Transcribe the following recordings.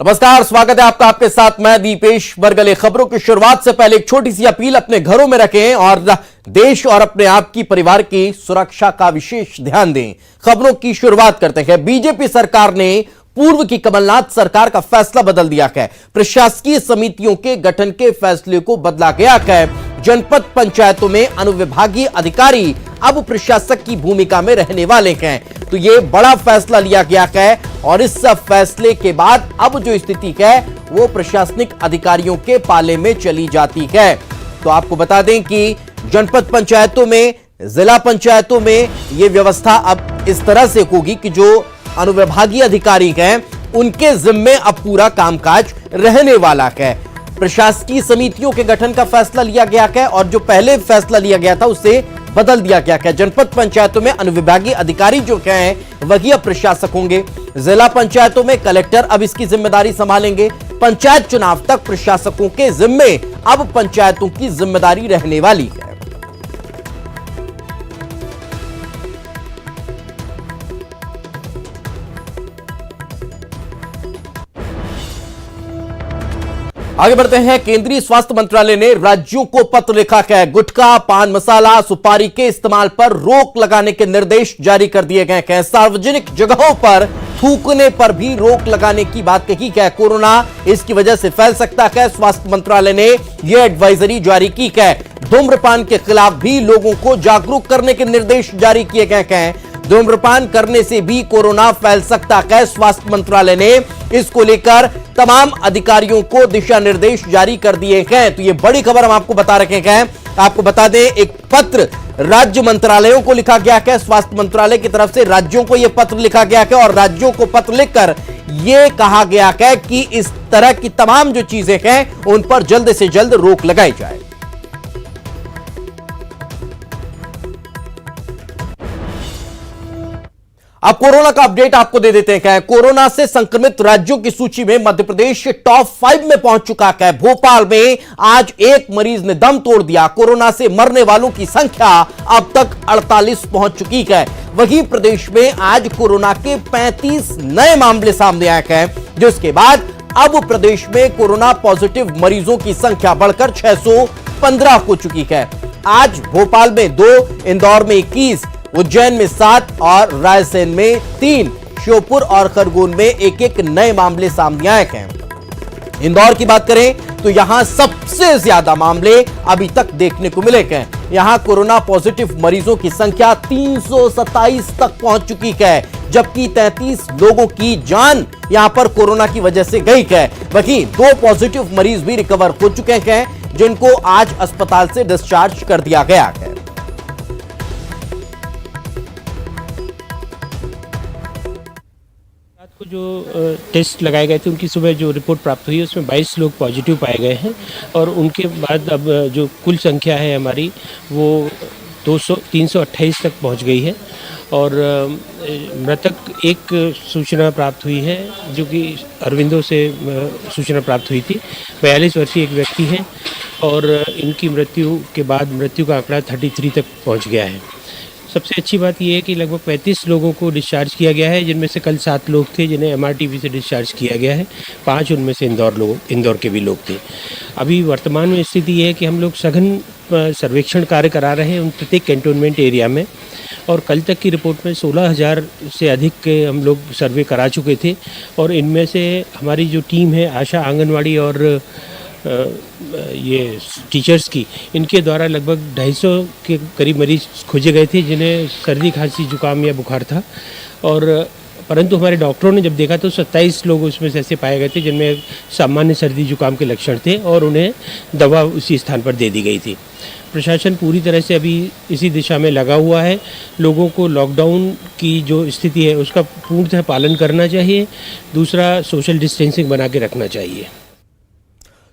नमस्कार, स्वागत है आपका। आपके साथ मैं दीपेश बरगले। खबरों की शुरुआत से पहले एक छोटी सी अपील, अपने घरों में रखें और देश और अपने आप की परिवार की सुरक्षा का विशेष ध्यान दें। खबरों की शुरुआत करते हैं। बीजेपी सरकार ने पूर्व की कमलनाथ सरकार का फैसला बदल दिया है। प्रशासकीय समितियों के गठन के फैसले को बदला गया है। जनपद पंचायतों में अनुविभागीय अधिकारी अब प्रशासक की भूमिका में रहने वाले हैं। तो यह बड़ा फैसला लिया गया है और इस फैसले के बाद अब जो स्थिति है वो प्रशासनिक अधिकारियों के पाले में चली जाती है। तो आपको बता दें कि जनपद पंचायतों में, जिला पंचायतों में यह व्यवस्था अब इस तरह से होगी कि जो अनुविभागीय अधिकारी हैं उनके जिम्मे अब पूरा कामकाज रहने वाला है। प्रशासकीय समितियों के गठन का फैसला लिया गया है और जो पहले फैसला लिया गया था उससे बदल दिया गया है। जनपद पंचायतों में अनुविभागीय अधिकारी जो हैं वही अब प्रशासक होंगे। जिला पंचायतों में कलेक्टर अब इसकी जिम्मेदारी संभालेंगे। पंचायत चुनाव तक प्रशासकों के जिम्मे अब पंचायतों की जिम्मेदारी रहने वाली है। आगे बढ़ते हैं। केंद्रीय स्वास्थ्य मंत्रालय ने राज्यों को पत्र लिखा है। गुटखा, पान मसाला, सुपारी के इस्तेमाल पर रोक लगाने के निर्देश जारी कर दिए गए हैं। सार्वजनिक जगहों पर थूकने पर भी रोक लगाने की बात कही है। कोरोना इसकी वजह से फैल सकता है। स्वास्थ्य मंत्रालय ने यह एडवाइजरी जारी की है। धूम्रपान के खिलाफ भी लोगों को जागरूक करने के निर्देश जारी किए गए हैं। धूम्रपान करने से भी कोरोना फैल सकता है। स्वास्थ्य मंत्रालय ने इसको लेकर तमाम अधिकारियों को दिशा निर्देश जारी कर दिए हैं। तो ये बड़ी खबर हम आपको बता रखे हैं। आपको बता दें, एक पत्र राज्य मंत्रालयों को लिखा गया है। स्वास्थ्य मंत्रालय की तरफ से राज्यों को यह पत्र लिखा गया है और राज्यों को पत्र लिखकर यह कहा गया है कि इस तरह की तमाम जो चीजें हैं उन पर जल्द से जल्द रोक लगाई जाए। अब कोरोना का अपडेट आपको दे देते हैं। कोरोना से संक्रमित राज्यों की सूची में मध्य प्रदेश टॉप 5 में पहुंच चुका है। भोपाल में आज एक मरीज ने दम तोड़ दिया। कोरोना से मरने वालों की संख्या अब तक 48 पहुंच चुकी है। वहीं प्रदेश में आज कोरोना के 35 नए मामले सामने आए हैं, जिसके बाद अब प्रदेश में कोरोना पॉजिटिव मरीजों की संख्या बढ़कर 615 हो चुकी है। आज भोपाल में 2, इंदौर में 21, उज्जैन में 7 और रायसेन में 3, श्योपुर और खरगोन में एक नए मामले सामने आए हैं। इंदौर की बात करें तो यहां सबसे ज्यादा मामले अभी तक देखने को मिले हैं। यहां कोरोना पॉजिटिव मरीजों की संख्या 327 तक पहुंच चुकी है, जबकि 33 लोगों की जान यहां पर कोरोना की वजह से गई है। वहीं 2 पॉजिटिव मरीज भी रिकवर हो चुके हैं, जिनको आज अस्पताल से डिस्चार्ज कर दिया गया है। जो टेस्ट लगाए गए थे उनकी सुबह जो रिपोर्ट प्राप्त हुई है उसमें 22 लोग पॉजिटिव पाए गए हैं और उनके बाद अब जो कुल संख्या है हमारी वो 328 तक पहुंच गई है। और मृतक एक सूचना प्राप्त हुई है जो कि अरविंदो से सूचना प्राप्त हुई थी। 42 वर्षीय एक व्यक्ति हैं और इनकी मृत्यु के बाद मृत्यु का आंकड़ा 33 तक पहुँच गया है। सबसे अच्छी बात यह है कि लगभग 35 लोगों को डिस्चार्ज किया गया है, जिनमें से कल 7 लोग थे जिन्हें MRTP से डिस्चार्ज किया गया है। 5 उनमें से इंदौर के भी लोग थे। अभी वर्तमान में स्थिति यह है कि हम लोग सघन सर्वेक्षण कार्य करा रहे हैं उन प्रत्येक कैंटोनमेंट एरिया में और कल तक की रिपोर्ट में 16,000 से अधिक के हम लोग सर्वे करा चुके थे। और इनमें से हमारी जो टीम है आशा, आंगनवाड़ी और ये टीचर्स की, इनके द्वारा लगभग 250 के करीब मरीज खोजे गए थे जिन्हें सर्दी, खांसी, जुकाम या बुखार था। और परंतु हमारे डॉक्टरों ने जब देखा तो 27 लोग उसमें से ऐसे पाए गए थे जिनमें सामान्य सर्दी जुकाम के लक्षण थे और उन्हें दवा उसी स्थान पर दे दी गई थी। प्रशासन पूरी तरह से अभी इसी दिशा में लगा हुआ है। लोगों को लॉकडाउन की जो स्थिति है उसका पूर्णतः पालन करना चाहिए। दूसरा, सोशल डिस्टेंसिंग बना के रखना चाहिए।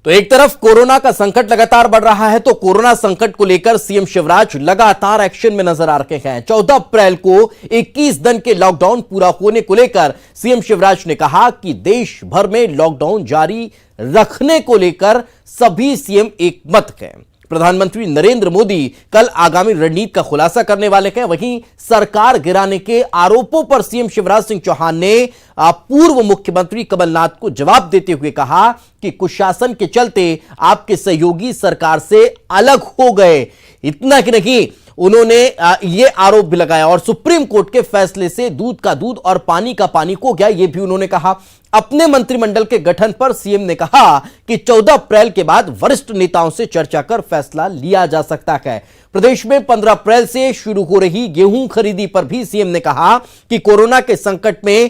तो एक तरफ कोरोना का संकट लगातार बढ़ रहा है, तो कोरोना संकट को लेकर सीएम शिवराज लगातार एक्शन में नजर आ रहे हैं। 14 अप्रैल को 21 दिन के लॉकडाउन पूरा होने को लेकर सीएम शिवराज ने कहा कि देश भर में लॉकडाउन जारी रखने को लेकर सभी सीएम एक मत हैं। प्रधानमंत्री नरेंद्र मोदी कल आगामी रणनीति का खुलासा करने वाले हैं। वहीं सरकार गिराने के आरोपों पर सीएम शिवराज सिंह चौहान ने पूर्व मुख्यमंत्री कमलनाथ को जवाब देते हुए कहा कि कुशासन के चलते आपके सहयोगी सरकार से अलग हो गए। इतना कि नहीं, उन्होंने ये आरोप भी लगाया और सुप्रीम कोर्ट के फैसले से दूध का दूध और पानी का पानी हो गया, ये भी उन्होंने कहा। अपने मंत्रिमंडल के गठन पर सीएम ने कहा कि 14 अप्रैल के बाद वरिष्ठ नेताओं से चर्चा कर फैसला लिया जा सकता है। प्रदेश में 15 अप्रैल से शुरू हो रही गेहूं खरीदी पर भी सीएम ने कहा कि कोरोना के संकट में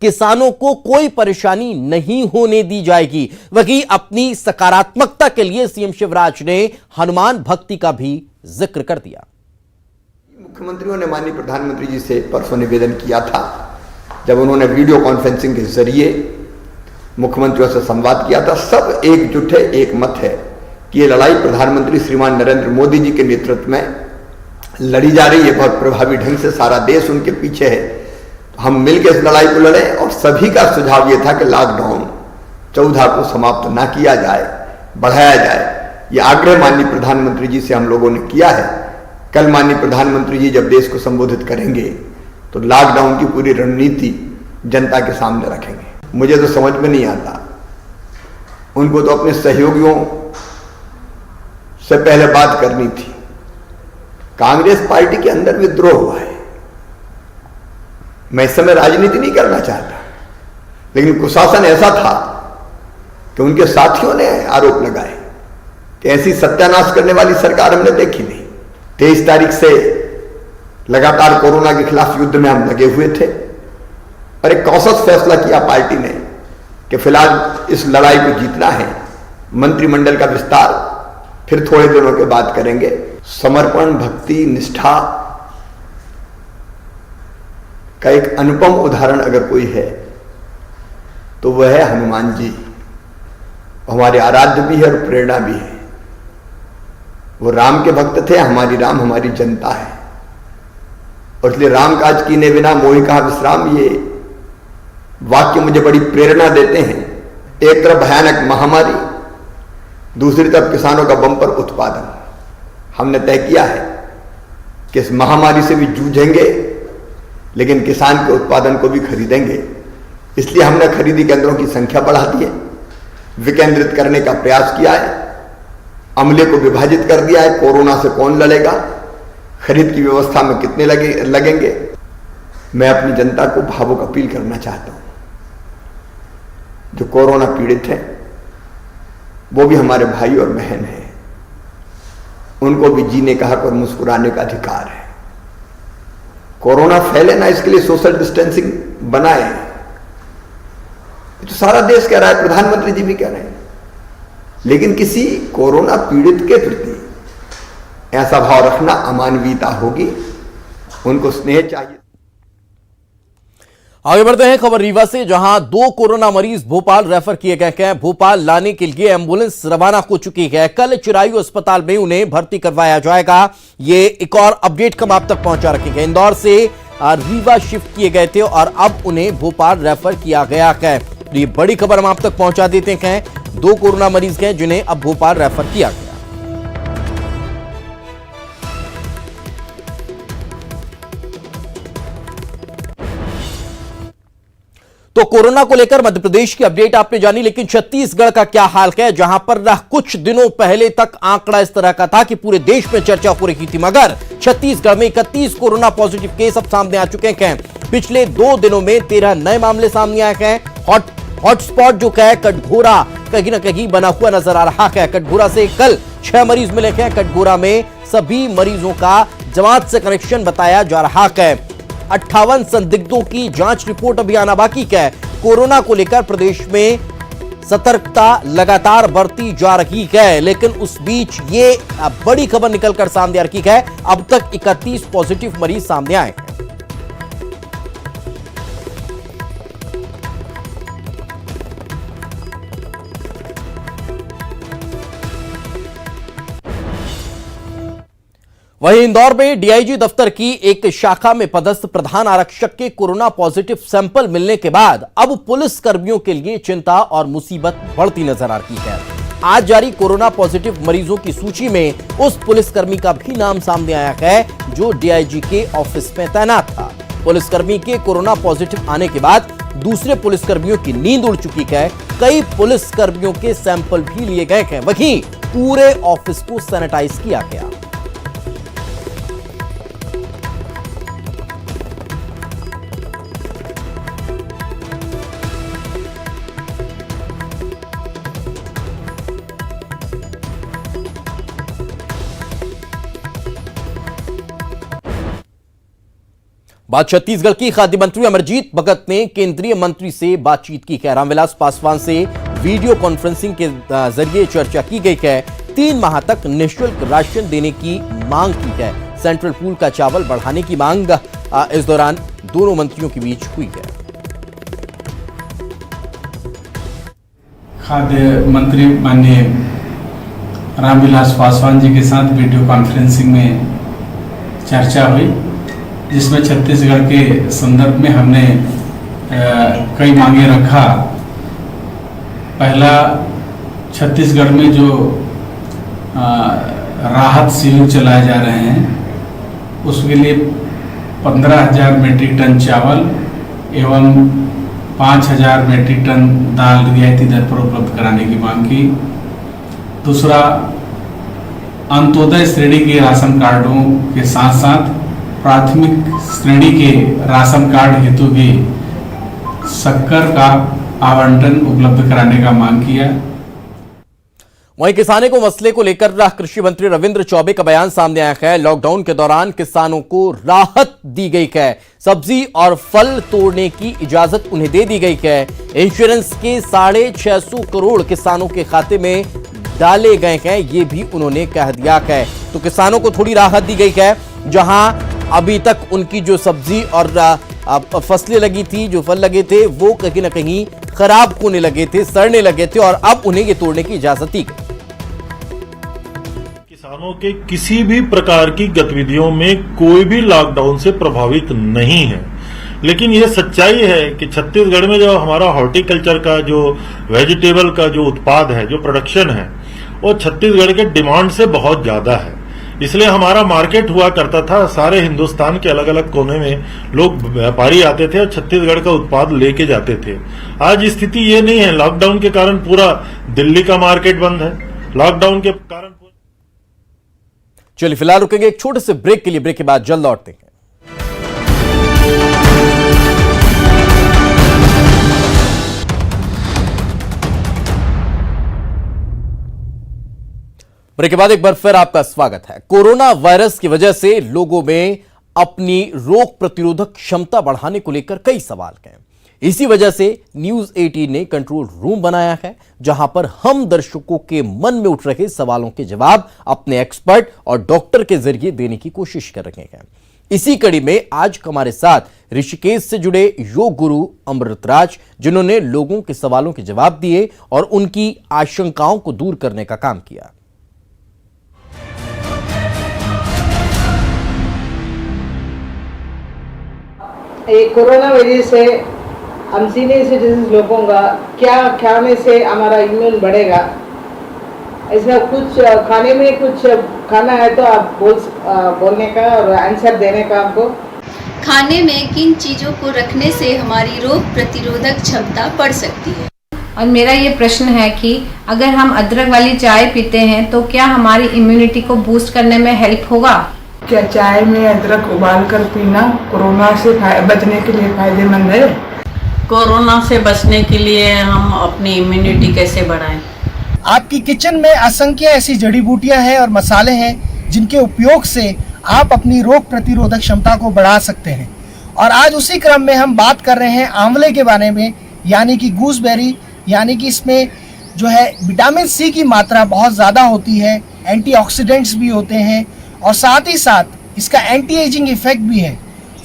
किसानों को कोई परेशानी नहीं होने दी जाएगी। वहीं अपनी सकारात्मकता के लिए सीएम शिवराज ने हनुमान भक्ति का भी जिक्र कर दिया। मुख्यमंत्रियों ने माननीय प्रधानमंत्री जी से परसों निवेदन किया था, जब उन्होंने वीडियो कॉन्फ्रेंसिंग के जरिए मुख्यमंत्रियों से संवाद किया था। सब एकजुट है, एक मत है कि ये लड़ाई प्रधानमंत्री श्रीमान नरेंद्र मोदी जी के नेतृत्व में लड़ी जा रही है। बहुत प्रभावी ढंग से सारा देश उनके पीछे है। तो हम मिलकर इस लड़ाई को लड़ें। और सभी का सुझाव ये था कि लॉकडाउन 14 को समाप्त ना किया जाए, बढ़ाया जाए। ये आग्रह माननीय प्रधानमंत्री जी से हम लोगों ने किया है। कल माननीय प्रधानमंत्री जी जब देश को संबोधित करेंगे तो लॉकडाउन की पूरी रणनीति जनता के सामने रखेंगे। मुझे तो समझ में नहीं आता, उनको तो अपने सहयोगियों से पहले बात करनी थी। कांग्रेस पार्टी के अंदर विद्रोह हुआ है। मैं इस समय राजनीति नहीं करना चाहता, लेकिन कुशासन ऐसा था कि उनके साथियों ने आरोप लगाए कि ऐसी सत्यानाश करने वाली सरकार हमने देखी नहीं। 23 तारीख से लगातार कोरोना के खिलाफ युद्ध में हम लगे हुए थे और एक औसत फैसला किया पार्टी ने कि फिलहाल इस लड़ाई को जीतना है। मंत्रिमंडल का विस्तार फिर थोड़े दिनों के बाद करेंगे। समर्पण, भक्ति, निष्ठा का एक अनुपम उदाहरण अगर कोई है तो वह है हनुमान जी। हमारे आराध्य भी है और प्रेरणा भी है। वो राम के भक्त थे। हमारी राम हमारी जनता है और इसलिए राम काज कीने बिना मोहि कहा विश्राम, ये वाक्य मुझे बड़ी प्रेरणा देते हैं। एक तरफ भयानक महामारी, दूसरी तरफ किसानों का बम्पर उत्पादन। हमने तय किया है कि इस महामारी से भी जूझेंगे, लेकिन किसान के उत्पादन को भी खरीदेंगे। इसलिए हमने खरीदी केंद्रों की संख्या बढ़ा दी है, विकेंद्रित करने का प्रयास किया है, अमले को विभाजित कर दिया है। कोरोना से कौन लड़ेगा, खरीद की व्यवस्था में कितने लगेंगे। मैं अपनी जनता को भावुक अपील करना चाहता हूं। जो कोरोना पीड़ित हैं वो भी हमारे भाई और बहन हैं। उनको भी जीने का हक और मुस्कुराने का अधिकार है। कोरोना फैले ना, इसके लिए सोशल डिस्टेंसिंग बनाए। तो सारा देश कह रहा है, प्रधानमंत्री जी भी कह रहे हैं। लेकिन किसी कोरोना पीड़ित के प्रति ऐसा भाव रखना अमानवीयता होगी। उनको स्नेह चाहिए। आगे बढ़ते हैं खबर रीवा से, जहां 2 कोरोना मरीज भोपाल रेफर किए गए हैं। भोपाल लाने के लिए एम्बुलेंस रवाना हो चुकी है। कल चिरायु अस्पताल में उन्हें भर्ती करवाया जाएगा। ये एक और अपडेट हम आप तक पहुंचा रखेंगे। इंदौर से रीवा शिफ्ट किए गए थे और अब उन्हें भोपाल रेफर किया गया है। ये बड़ी खबर हम आप तक पहुंचा देते हैं। 2 कोरोना मरीज हैं जिन्हें अब भोपाल रेफर किया गया। तो कोरोना को लेकर मध्य प्रदेश की अपडेट आपने जानी, लेकिन छत्तीसगढ़ का क्या हाल है, जहां पर कुछ दिनों पहले तक आंकड़ा इस तरह का था कि पूरे देश में चर्चा हो रही थी, मगर छत्तीसगढ़ में 31 कोरोना पॉजिटिव केस अब सामने आ चुके हैं। पिछले 2 दिनों में 13 नए मामले सामने आए हैं। हॉटस्पॉट जो है कटघोरा कहीं ना कहीं बना हुआ नजर आ रहा है। कटघोरा से कल 6 मरीज मिले हैं। कटघोरा में सभी मरीजों का जमात से कनेक्शन बताया जा रहा है। 58 संदिग्धों की जांच रिपोर्ट अभी आना बाकी है। कोरोना को लेकर प्रदेश में सतर्कता लगातार बढ़ती जा रही है, लेकिन उस बीच ये बड़ी खबर निकलकर सामने आ रही है। अब तक 31 पॉजिटिव मरीज सामने आए हैं। वहीं इंदौर में डीआईजी दफ्तर की एक शाखा में पदस्थ प्रधान आरक्षक के कोरोना पॉजिटिव सैंपल मिलने के बाद अब पुलिस कर्मियों के लिए चिंता और मुसीबत बढ़ती नजर आ रही है। आज जारी कोरोना पॉजिटिव मरीजों की सूची में उस पुलिसकर्मी का भी नाम सामने आया है जो डीआईजी के ऑफिस में तैनात था। पुलिसकर्मी के कोरोना पॉजिटिव आने के बाद दूसरे पुलिसकर्मियों की नींद उड़ चुकी है। कई पुलिसकर्मियों के सैंपल भी लिए गए हैं। वहीं पूरे ऑफिस को सैनिटाइज किया गया। बात छत्तीसगढ़ की खाद्य मंत्री अमरजीत भगत ने केंद्रीय मंत्री से बातचीत की है। रामविलास पासवान से वीडियो कॉन्फ्रेंसिंग के जरिए चर्चा की गई है। 3 माह तक निःशुल्क राशन देने की मांग की है। सेंट्रल पूल का चावल बढ़ाने की मांग इस दौरान दोनों मंत्रियों के बीच हुई है। खाद्य मंत्री माननीय रामविलास पासवान जी के साथ वीडियो कॉन्फ्रेंसिंग में चर्चा हुई, जिसमें छत्तीसगढ़ के संदर्भ में हमने कई मांगे रखा। पहला, छत्तीसगढ़ में जो राहत शिविर चलाए जा रहे हैं उसके लिए 15,000 मीट्रिक टन चावल एवं 5,000 मीट्रिक टन दाल रियायती दर पर उपलब्ध कराने की मांग की। दूसरा, अंत्योदय श्रेणी के राशन कार्डों के साथ साथ प्राथमिक श्रेणी के राशन कार्ड हेतु भी शक्कर का आवंटन उपलब्ध कराने का मांग किया। वहीं किसानों को मसले को लेकर कृषि मंत्री रविंद्र चौबे का बयान सामने आया है। लॉकडाउन के दौरान किसानों को राहत दी गई है। सब्जी और फल तोड़ने की इजाजत उन्हें दे दी गई है। इंश्योरेंस के 650 करोड़ किसानों के खाते में डाले गए हैं, ये भी उन्होंने कह दिया है। तो किसानों को थोड़ी राहत दी गई है। जहां अभी तक उनकी जो सब्जी और फसलें लगी थी, जो फल लगे थे, वो कहीं ना कहीं खराब होने लगे थे, सड़ने लगे थे, और अब उन्हें ये तोड़ने की इजाजत दी गई। किसानों के किसी भी प्रकार की गतिविधियों में कोई भी लॉकडाउन से प्रभावित नहीं है। लेकिन यह सच्चाई है कि छत्तीसगढ़ में जो हमारा हॉर्टिकल्चर का जो वेजिटेबल का जो उत्पाद है, जो प्रोडक्शन है, वो छत्तीसगढ़ के डिमांड से बहुत ज्यादा है। इसलिए हमारा मार्केट हुआ करता था। सारे हिंदुस्तान के अलग अलग कोने में लोग व्यापारी आते थे और छत्तीसगढ़ का उत्पाद लेके जाते थे। आज स्थिति ये नहीं है। लॉकडाउन के कारण पूरा दिल्ली का मार्केट बंद है। लॉकडाउन के कारण चलिए फिलहाल रुकेंगे एक छोटे से ब्रेक के लिए। ब्रेक के बाद जल्द लौटते हैं। ब्रेक के बाद एक बार फिर आपका स्वागत है। कोरोना वायरस की वजह से लोगों में अपनी रोग प्रतिरोधक क्षमता बढ़ाने को लेकर कई सवाल हैं। इसी वजह से न्यूज 18 ने कंट्रोल रूम बनाया है, जहां पर हम दर्शकों के मन में उठ रहे सवालों के जवाब अपने एक्सपर्ट और डॉक्टर के जरिए देने की कोशिश कर रहे हैं। इसी कड़ी में आज हमारे साथ ऋषिकेश से जुड़े योग गुरु अमृतराज, जिन्होंने लोगों के सवालों के जवाब दिए और उनकी आशंकाओं को दूर करने का काम किया। ये कोरोना वजह से हम सीनियर सिटीजन लोगों का क्या खाने से हमारा इम्यून बढ़ेगा, ऐसा कुछ खाने में कुछ खाना है तो आप बोलने का और आंसर देने का। आपको खाने में किन चीज़ों को रखने से हमारी रोग प्रतिरोधक क्षमता बढ़ सकती है। और मेरा ये प्रश्न है कि अगर हम अदरक वाली चाय पीते हैं तो क्या हमारी इम्यूनिटी को बूस्ट करने में हेल्प होगा? क्या चाय में अदरक उबाल कर पीना कोरोना से बचने के लिए फायदेमंद है? कोरोना से बचने के लिए हम अपनी इम्यूनिटी कैसे बढ़ाएं? आपकी किचन में असंख्य ऐसी जड़ी बूटियां हैं और मसाले हैं जिनके उपयोग से आप अपनी रोग प्रतिरोधक क्षमता को बढ़ा सकते हैं। और आज उसी क्रम में हम बात कर रहे हैं आंवले के बारे में, यानी कि गूसबेरी, यानी कि इसमें जो है विटामिन सी की मात्रा बहुत ज़्यादा होती है, एंटीऑक्सीडेंट्स भी होते हैं और साथ ही साथ इसका एंटी एजिंग इफेक्ट भी है।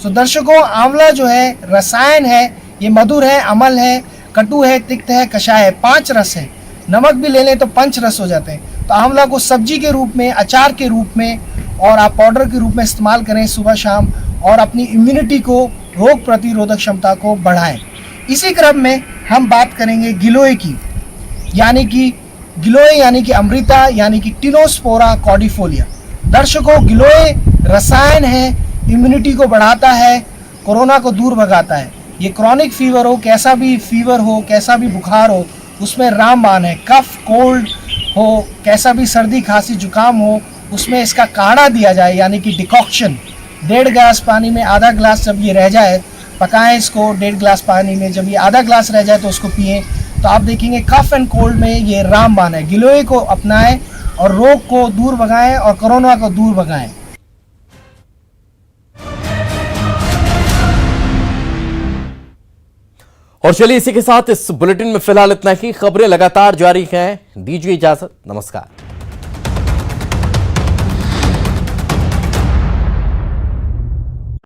तो दर्शकों, आंवला जो है रसायन है, ये मधुर है, अम्ल है, कटु है, तिक्त है, कषाय है, 5 रस है। नमक भी ले लें तो 5 रस हो जाते हैं। तो आंवला को सब्जी के रूप में, अचार के रूप में और आप पाउडर के रूप में इस्तेमाल करें सुबह शाम और अपनी इम्यूनिटी को, रोग प्रतिरोधक क्षमता को बढ़ाएं। इसी क्रम में हम बात करेंगे गिलोय की, यानी कि गिलोय यानी कि अमृता यानी कि टिनोस्पोरा कॉर्डिफोलिया। दर्शकों, गिलोय रसायन है, इम्यूनिटी को बढ़ाता है, कोरोना को दूर भगाता है। ये क्रॉनिक फीवर हो, कैसा भी फीवर हो, कैसा भी बुखार हो, उसमें रामबाण है। कफ कोल्ड हो, कैसा भी सर्दी खांसी जुकाम हो, उसमें इसका काढ़ा दिया जाए यानी कि डिकॉक्शन। 1.5 गिलास पानी में आधा गिलास जब ये रह जाए, पकाएं इसको 1.5 गिलास पानी में, जब ये आधा गिलास रह जाए तो उसको पिएं, तो आप देखेंगे कफ एंड कोल्ड में ये रामबाण है। गिलोय को अपनाएं और रोग को दूर भगाएं और कोरोना को दूर भगाएं। और चलिए इसी के साथ इस बुलेटिन में फिलहाल इतना ही। खबरें लगातार जारी हैं, दीजिए इजाजत, नमस्कार।